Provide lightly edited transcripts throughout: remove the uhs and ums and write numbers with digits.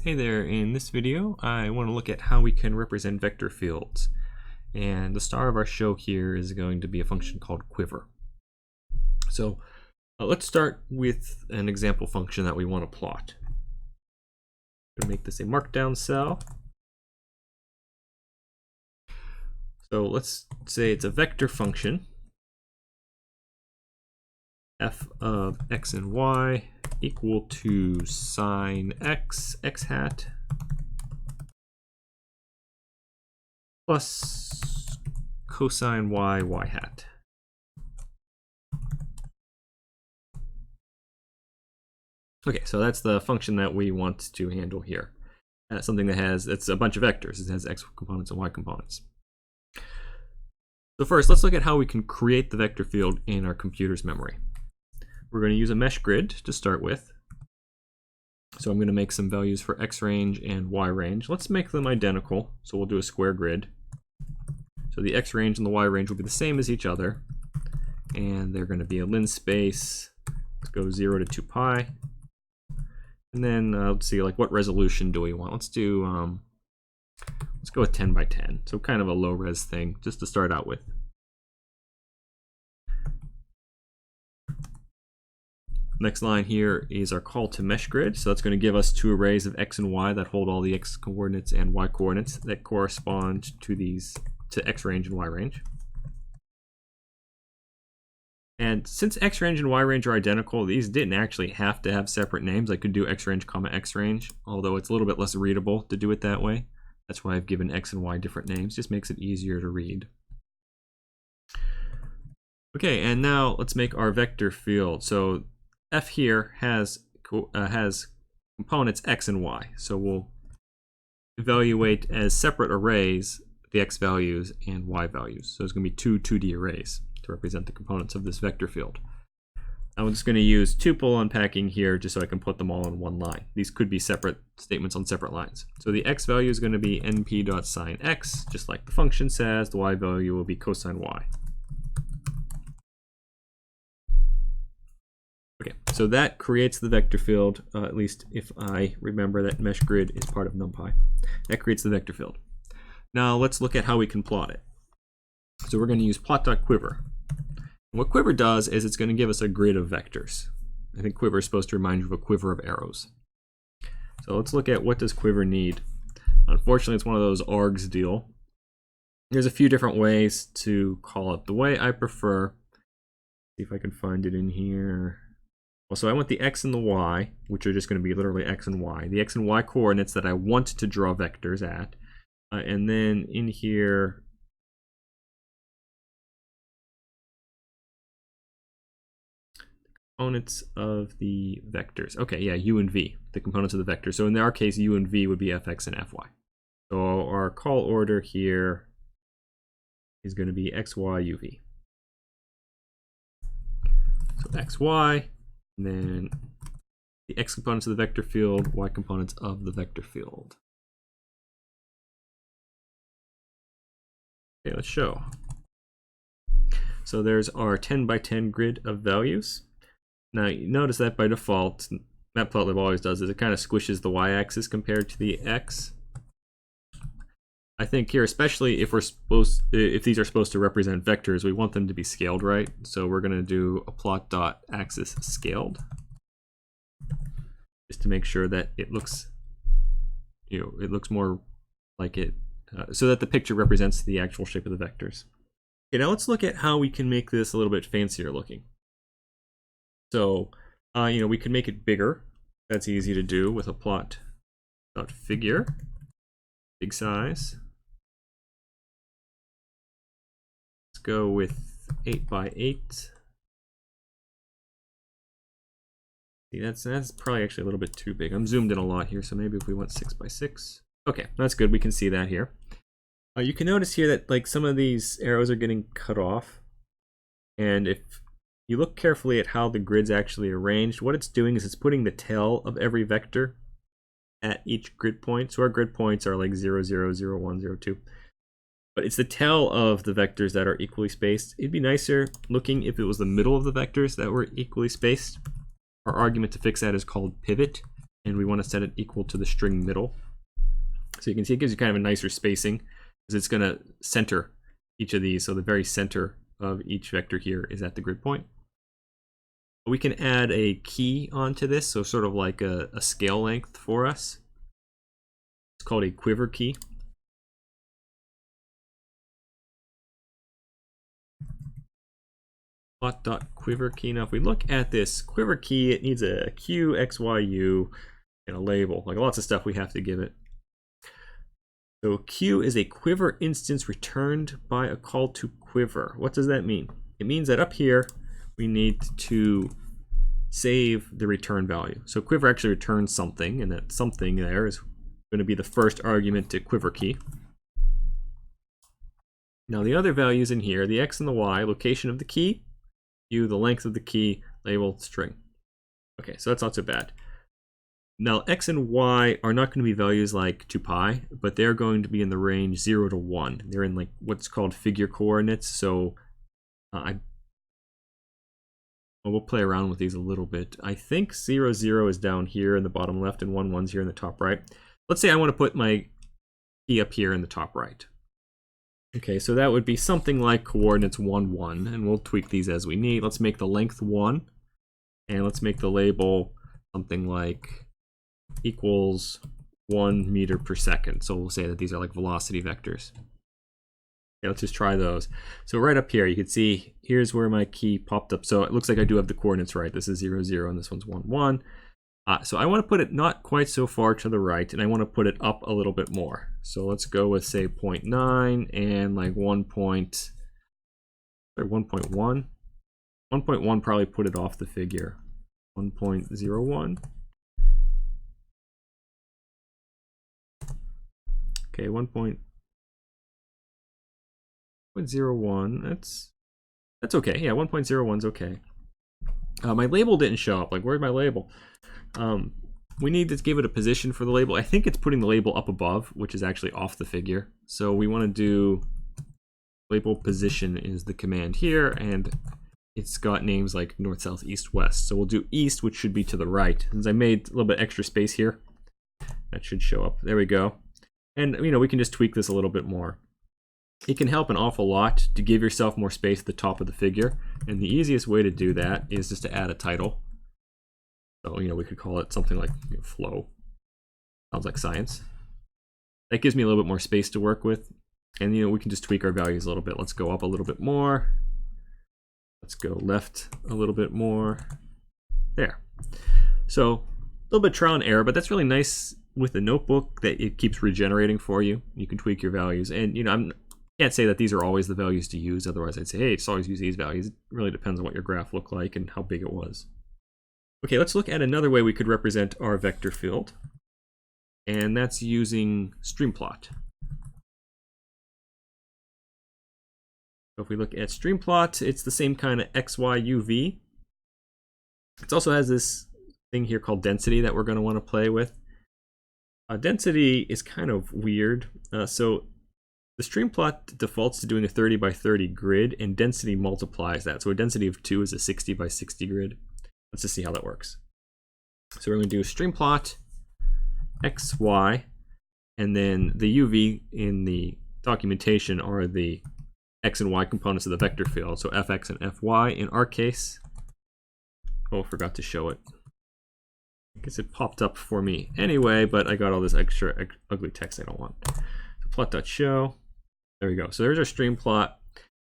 Hey there, in this video I want to look at how we can represent vector fields. And the star of our show here is going to be a function called quiver. So let's start with an example function that we want to plot. I'm going to make this a markdown cell. So let's say it's a vector function, f of x and y equal to sine x, x hat, plus cosine y, y hat. Okay, so that's the function that we want to handle here. Something that it's a bunch of vectors. It has x components and y components. So first, let's look at how we can create the vector field in our computer's memory. We're going to use a mesh grid to start with. So I'm going to make some values for x range and y range. Let's make them identical. So we'll do a square grid. So the x range and the y range will be the same as each other. And they're going to be a linspace. Let's go 0 to 2 pi. And then let's see, like, what resolution do we want? Let's do, let's go with 10 by 10. So kind of a low res thing just to start out with. Next line here is our call to mesh grid. So that's going to give us two arrays of x and y that hold all the x coordinates and y coordinates that correspond to x range and y range. And since x range and y range are identical, these didn't actually have to have separate names. I could do x range comma x range, although it's a little bit less readable to do it that way. That's why I've given x and y different names. Just makes it easier to read. Okay, and now let's make our vector field. So f here has components x and y. So we'll evaluate as separate arrays the x values and y values. So it's going to be two 2D arrays to represent the components of this vector field. I'm just going to use tuple unpacking here just so I can put them all in one line. These could be separate statements on separate lines. So the x value is going to be np.sine x, just like the function says. The y value will be cosine y. Okay, so that creates the vector field, at least if I remember that mesh grid is part of NumPy. That creates the vector field. Now let's look at how we can plot it. So we're going to use plot.quiver. What quiver does is it's going to give us a grid of vectors. I think quiver is supposed to remind you of a quiver of arrows. So let's look at what does quiver need. Unfortunately, it's one of those args deal. There's a few different ways to call it. The way I prefer, see if I can find it in here. Well, so I want the x and the y, which are just going to be literally x and y. The x and y coordinates that I want to draw vectors at. And then in here, components of the vectors. Okay, yeah, u and v, the components of the vector. So in our case, u and v would be fx and fy. So our call order here is going to be xy, uv. So xy, and then the x components of the vector field, y components of the vector field. Okay, let's show. So there's our 10 by 10 grid of values. Now you notice that by default, Matplotlib always does is it kind of squishes the y-axis compared to the x. I think here, especially if these are supposed to represent vectors, we want them to be scaled right. So we're going to do a plot.axis scaled, just to make sure that it looks, it looks more like it, so that the picture represents the actual shape of the vectors. Okay, now let's look at how we can make this a little bit fancier looking. So, we can make it bigger. That's easy to do with a plot.figure, big size. Let's go with 8 by 8. See, that's probably actually a little bit too big. I'm zoomed in a lot here, so maybe if we went 6 by 6. Okay, that's good. We can see that here. You can notice here that like some of these arrows are getting cut off, and if you look carefully at how the grid's actually arranged, what it's doing is it's putting the tail of every vector at each grid point. So our grid points are like 0, 0, 0, 1, 0, 2. But it's the tail of the vectors that are equally spaced. It'd be nicer looking if it was the middle of the vectors that were equally spaced. Our argument to fix that is called pivot. and we want to set it equal to the string middle. So you can see it gives you kind of a nicer spacing, because it's going to center each of these. So the very center of each vector here is at the grid point. We can add a key onto this, so sort of like a scale length for us. It's called a quiver key. Plot.quiver key. Now if we look at this quiver key, it needs a Q, X, Y, U, and a label. Like lots of stuff we have to give it. So Q is a quiver instance returned by a call to quiver. What does that mean? It means that up here we need to save the return value. So quiver actually returns something, and that something there is going to be the first argument to quiver key. Now the other values in here, the X and the Y, location of the key, U, the length of the key, label, string. Okay, so that's not so bad. Now X and Y are not going to be values like 2 pi, but they're going to be in the range 0 to 1. They're in like what's called figure coordinates, so we'll play around with these a little bit. I think 0, 0 is down here in the bottom left and 1, 1's here in the top right. Let's say I want to put my key up here in the top right. Okay, so that would be something like coordinates 1, 1, and we'll tweak these as we need. Let's make the length 1, and let's make the label something like equals 1 meter per second. So we'll say that these are like velocity vectors. Okay, let's just try those. So right up here, you can see here's where my key popped up. So it looks like I do have the coordinates right. This is 0, 0, and this one's 1, 1. So I want to put it not quite so far to the right, and I want to put it up a little bit more. So let's go with, say, 0.9 and like 1.1. 1.1 probably put it off the figure. 1.01. Okay, 1.01. That's okay. Yeah, 1.01's okay. My label didn't show up. Like, where's my label? We need to give it a position for the label. I think it's putting the label up above, which is actually off the figure. So we want to do label position is the command here, and it's got names like north, south, east, west. So we'll do east, which should be to the right. Since I made a little bit extra space here, that should show up. There we go. And you know, we can just tweak this a little bit more. It can help an awful lot to give yourself more space at the top of the figure, and the easiest way to do that is just to add a title. So, you know, we could call it something like flow. Sounds like science. That gives me a little bit more space to work with, and you know, we can just tweak our values a little bit. Let's go up a little bit more. Let's go left a little bit more. There. So a little bit of trial and error, but that's really nice with the notebook that it keeps regenerating for you. You can tweak your values, and you know, I can't say that these are always the values to use. Otherwise, I'd say, hey, just always use these values. It really depends on what your graph looked like and how big it was. Okay, let's look at another way we could represent our vector field, and that's using Streamplot. So if we look at Streamplot, it's the same kind of X, Y, U, V. It also has this thing here called density that we're going to want to play with. Density is kind of weird. So the Streamplot defaults to doing a 30 by 30 grid, and density multiplies that. So a density of 2 is a 60 by 60 grid. Let's just see how that works. So we're going to do Streamplot X, Y, and then the UV in the documentation are the X and Y components of the vector field. So Fx and Fy in our case. Oh, I forgot to show it. I guess it popped up for me anyway, but I got all this extra ugly text I don't want. So plot.show. There we go. So there's our stream plot.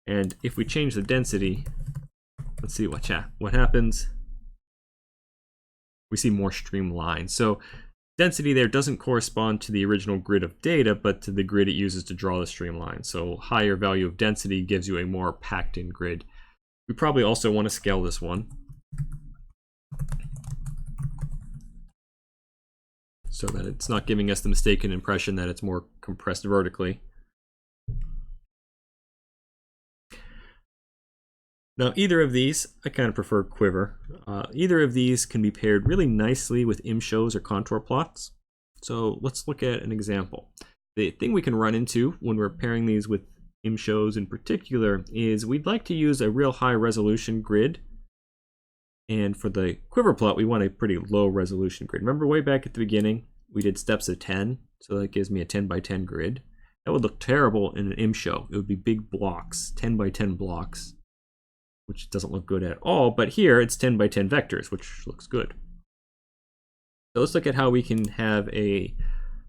And if we change the density, let's see what happens. We see more streamlines. So density there doesn't correspond to the original grid of data, but to the grid it uses to draw the streamline. So higher value of density gives you a more packed in grid. We probably also want to scale this one, so that it's not giving us the mistaken impression that it's more compressed vertically. Now either of these, I kind of prefer Quiver. Either of these can be paired really nicely with ImShows or contour plots. So let's look at an example. The thing we can run into when we're pairing these with ImShows in particular is we'd like to use a real high resolution grid, And for the quiver plot, we want a pretty low resolution grid. Remember way back at the beginning, we did steps of 10, so that gives me a 10 by 10 grid. That would look terrible in an ImShow. It would be big blocks, 10 by 10 blocks, which doesn't look good at all. But here it's 10 by 10 vectors, which looks good. So let's look at how we can have a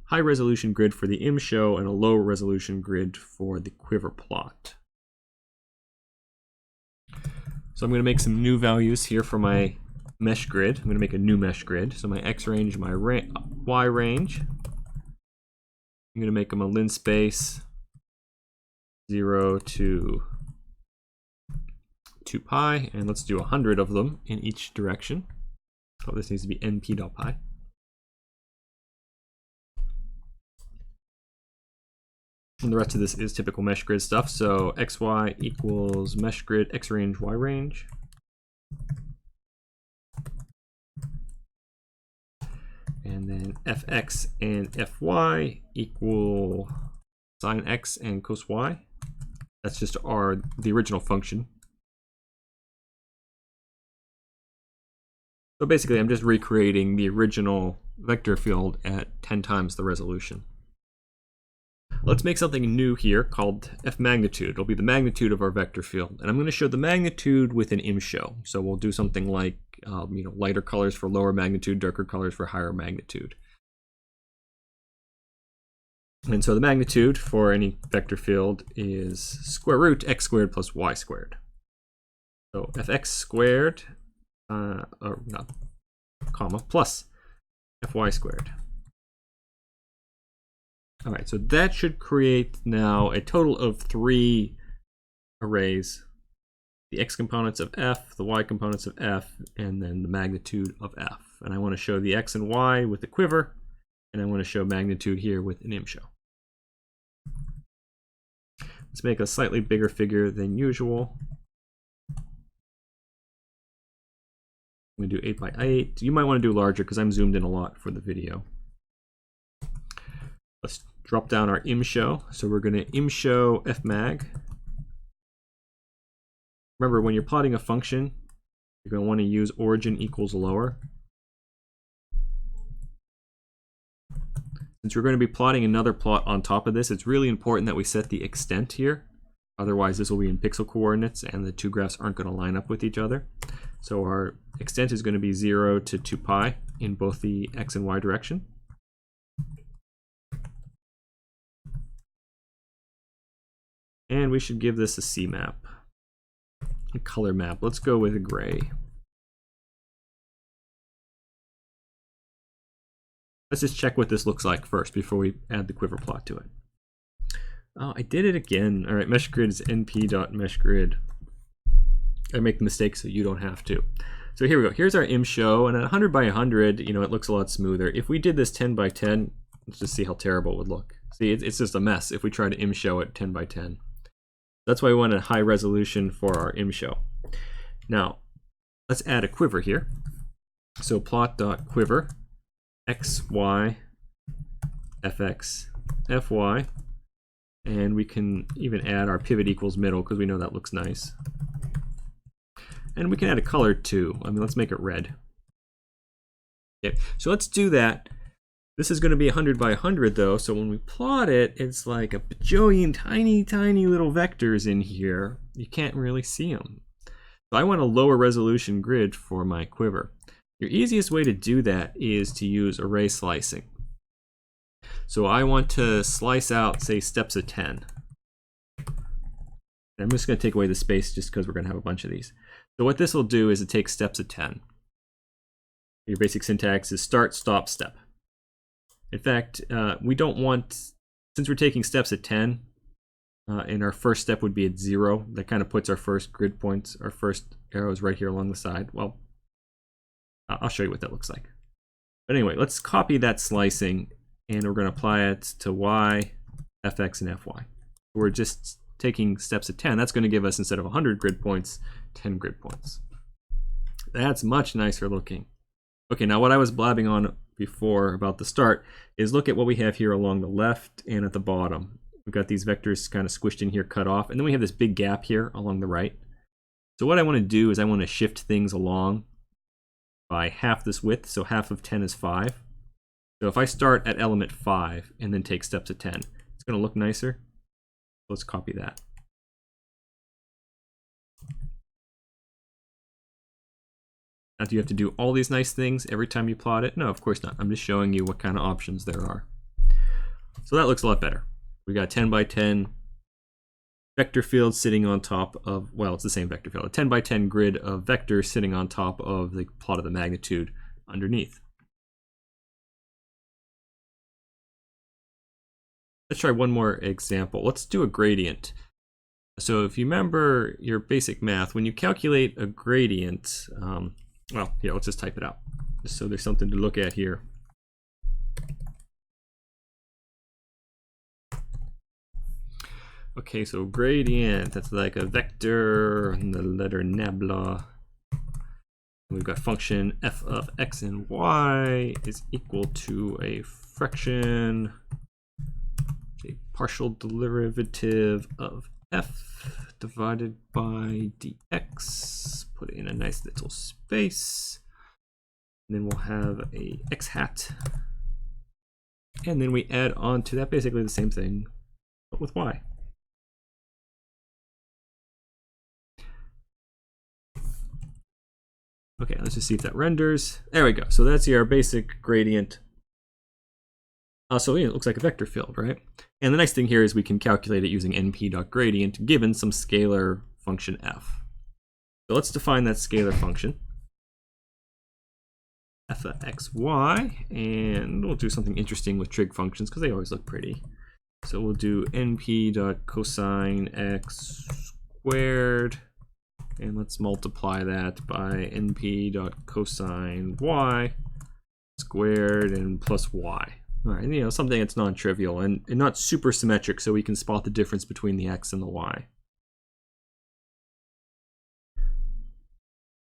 high resolution grid for the ImShow and a low resolution grid for the quiver plot. So I'm going to make some new values here for my mesh grid. I'm going to make a new mesh grid. So my X range, my Y range. I'm going to make them a linspace 0 to 2 pi, and let's do 100 of them in each direction. Oh, this needs to be np.pi. And the rest of this is typical mesh grid stuff. So xy equals mesh grid x range y range. And then fx and fy equal sine x and cos y. That's just the original function. So basically I'm just recreating the original vector field at 10 times the resolution. Let's make something new here called f magnitude. It'll be the magnitude of our vector field. And I'm going to show the magnitude with an ImShow. So we'll do something like lighter colors for lower magnitude, darker colors for higher magnitude. And so the magnitude for any vector field is square root x squared plus y squared. So fx squared, plus fy squared. All right, so that should create now a total of 3 arrays. The x components of f, the y components of f, and then the magnitude of f. And I want to show the x and y with the quiver, and I want to show magnitude here with an ImShow. Let's make a slightly bigger figure than usual. I'm going to do 8 by 8. You might want to do larger because I'm zoomed in a lot for the video. Let's drop down our ImShow. So we're going to ImShow fmag. Remember, when you're plotting a function, you're going to want to use origin equals lower. Since we're going to be plotting another plot on top of this, it's really important that we set the extent here. Otherwise, this will be in pixel coordinates and the two graphs aren't going to line up with each other. So our extent is going to be 0 to 2 pi in both the x and y direction. And we should give this a C map, a color map. Let's go with a gray. Let's just check what this looks like first before we add the quiver plot to it. Oh, I did it again. All right, mesh grid is np.meshgrid. I make the mistake so you don't have to. So here we go. Here's our ImShow, and at 100 by 100, it looks a lot smoother. If we did this 10 by 10, let's just see how terrible it would look. See, it's just a mess if we try to ImShow at 10 by 10. That's why we want a high resolution for our ImShow. Now, let's add a quiver here. So plot.quiver, x, y, fx, fy, and we can even add our pivot equals middle because we know that looks nice. And we can add a color too. Let's make it red. Okay, so let's do that. This is going to be 100 by 100 though, so when we plot it, it's like a bajillion tiny, tiny little vectors in here. You can't really see them. So I want a lower resolution grid for my quiver. Your easiest way to do that is to use array slicing. So I want to slice out, say, steps of 10. And I'm just going to take away the space just because we're going to have a bunch of these. So what this will do is it takes steps of 10. Your basic syntax is start, stop, step. In fact, we don't want, since we're taking steps at 10, and our first step would be at 0, that kind of puts our first grid points, our first arrows right here along the side. Well, I'll show you what that looks like. But anyway, let's copy that slicing, and we're going to apply it to y, fx, and fy. We're just taking steps at 10. That's going to give us, instead of 100 grid points, 10 grid points. That's much nicer looking. Okay, now what I was blabbing on before about the start is look at what we have here along the left and at the bottom. We've got these vectors kind of squished in here, cut off, and then we have this big gap here along the right. So what I want to do is I want to shift things along by half this width, so half of 10 is 5. So if I start at element 5 and then take steps at 10, it's going to look nicer. Let's copy that. Now, do you have to do all these nice things every time you plot it? No, of course not. I'm just showing you what kind of options there are. So that looks a lot better. We got 10 by 10 vector field sitting on top of, well, it's the same vector field, a 10 by 10 grid of vectors sitting on top of the plot of the magnitude underneath. Let's try one more example. Let's do a gradient. So if you remember your basic math, when you calculate a gradient, well, here, let's just type it out, just so there's something to look at here. Okay, so gradient, that's like a vector and the letter nabla. We've got function f of x and y is equal to a fraction, a partial derivative of f divided by dx. Put it in a nice little space. And then we'll have a x hat. And then we add on to that basically the same thing, but with y. Okay, let's just see if that renders. There we go. So that's our basic gradient. So yeah, it looks like a vector field, right? And the nice thing here is we can calculate it using np.gradient given some scalar function f. So let's define that scalar function, f of x, y, and we'll do something interesting with trig functions because they always look pretty. So we'll do np.cosine x squared. And let's multiply that by np.cosine y squared and plus y. All right, you know, something that's non-trivial and not super symmetric, so we can spot the difference between the x and the y.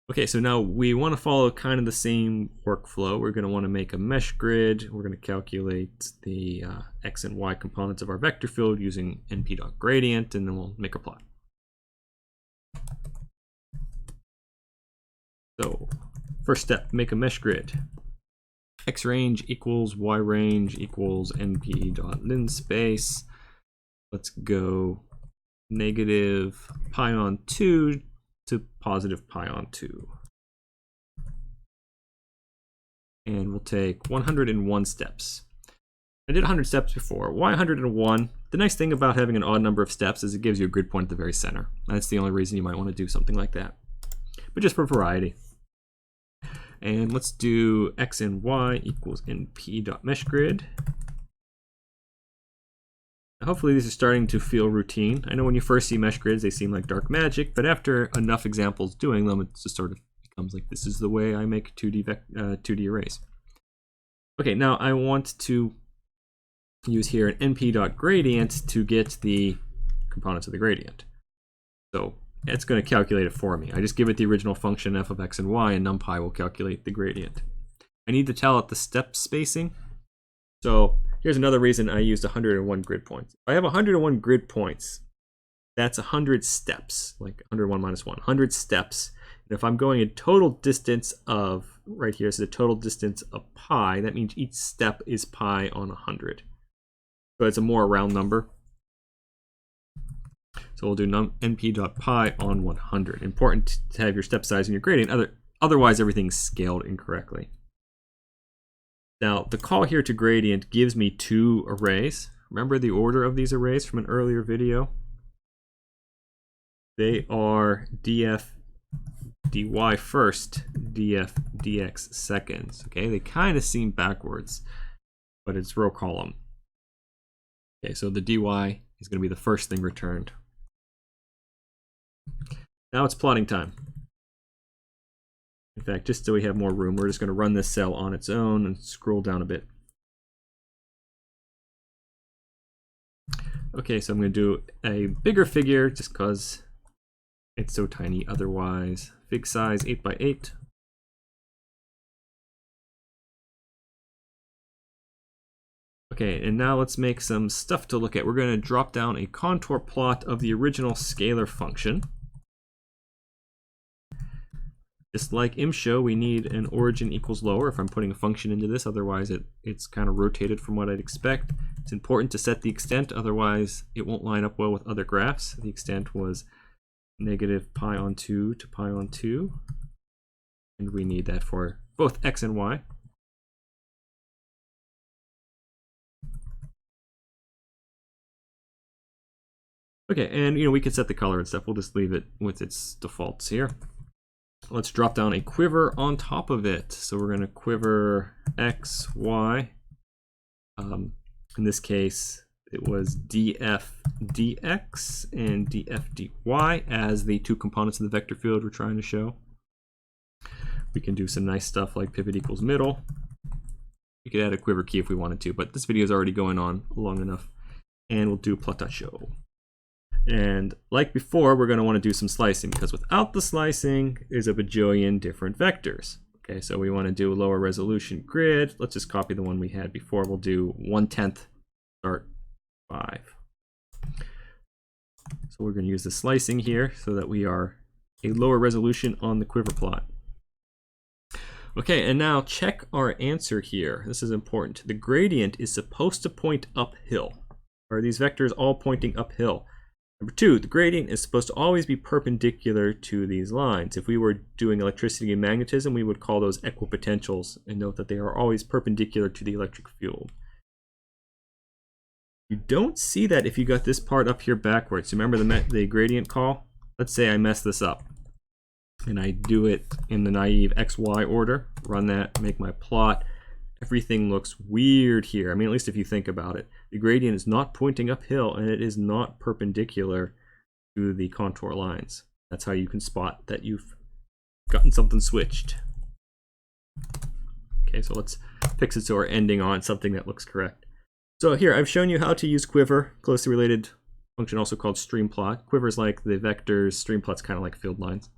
Okay, so now we want to follow kind of the same workflow. We're going to want to make a mesh grid. We're going to calculate the x and y components of our vector field using np.gradient, and then we'll make a plot. So first step, make a mesh grid. X range equals y range equals np.linspace. Let's go negative pi on 2 to positive pi on 2. And we'll take 101 steps. I did 100 steps before. Why 101? The nice thing about having an odd number of steps is it gives you a grid point at the very center. That's the only reason you might want to do something like that. But just for variety. And let's do x and y equals np.meshgrid. Hopefully these are starting to feel routine. I know when you first see mesh grids, they seem like dark magic, but after enough examples doing them, it just sort of becomes like, this is the way I make 2D arrays. Okay, now I want to use here an np.gradient to get the components of the gradient. So it's going to calculate it for me. I just give it the original function f of x and y, and numpy will calculate the gradient. I need to tell it the step spacing. So here's another reason I used 101 grid points. If I have 101 grid points, that's 100 steps, like 101 minus 1, 100 steps. And if I'm going a total distance of, right here, so the total distance of pi, that means each step is pi on 100. So it's a more round number. So we'll do np.pi on 100. Important to have your step size in your gradient, otherwise everything's scaled incorrectly. Now the call here to gradient gives me two arrays. Remember the order of these arrays from an earlier video? They are df dy first, df dx seconds. Okay, they kind of seem backwards, but it's row column. Okay, so the dy is going to be the first thing returned. Now it's plotting time. In fact, just so we have more room, we're just going to run this cell on its own and scroll down a bit. Okay, so I'm going to do a bigger figure just because it's so tiny otherwise. Fig size 8 by 8. Okay, and now let's make some stuff to look at. We're going to drop down a contour plot of the original scalar function. Just like imshow, we need an origin equals lower if I'm putting a function into this, otherwise it's kind of rotated from what I'd expect. It's important to set the extent, otherwise it won't line up well with other graphs. The extent was negative pi on 2 to pi on 2, and we need that for both x and y. Okay, and we can set the color and stuff. We'll just leave it with its defaults here. Let's drop down a quiver on top of it. So we're going to quiver x, y. In this case, it was df dx and df dy as the two components of the vector field we're trying to show. We can do some nice stuff like pivot equals middle. We could add a quiver key if we wanted to, but this video is already going on long enough. And we'll do plot.show. And like before, we're going to want to do some slicing, because without the slicing is a bajillion different vectors. Okay, so we want to do a lower resolution grid. Let's just copy the one we had before. We'll do 1/10 start 5. So we're going to use the slicing here so that we are a lower resolution on the quiver plot. Okay, and now check our answer here. This is important. The gradient is supposed to point uphill. Are these vectors all pointing uphill? Number 2, the gradient is supposed to always be perpendicular to these lines. If we were doing electricity and magnetism, we would call those equipotentials, and note that they are always perpendicular to the electric field. You don't see that if you got this part up here backwards. Remember the gradient call? Let's say I mess this up, and I do it in the naive XY order, run that, make my plot. Everything looks weird here. I mean, at least if you think about it. The gradient is not pointing uphill, and it is not perpendicular to the contour lines. That's how you can spot that you've gotten something switched. Okay, so let's fix it so we're ending on something that looks correct. So here, I've shown you how to use quiver, closely related function also called stream plot. Quiver is like the vectors, stream plot's kind of like field lines.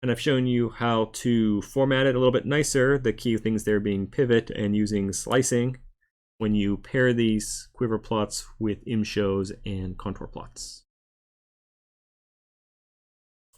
And I've shown you how to format it a little bit nicer, the key things there being pivot and using slicing when you pair these quiver plots with imshows and contour plots.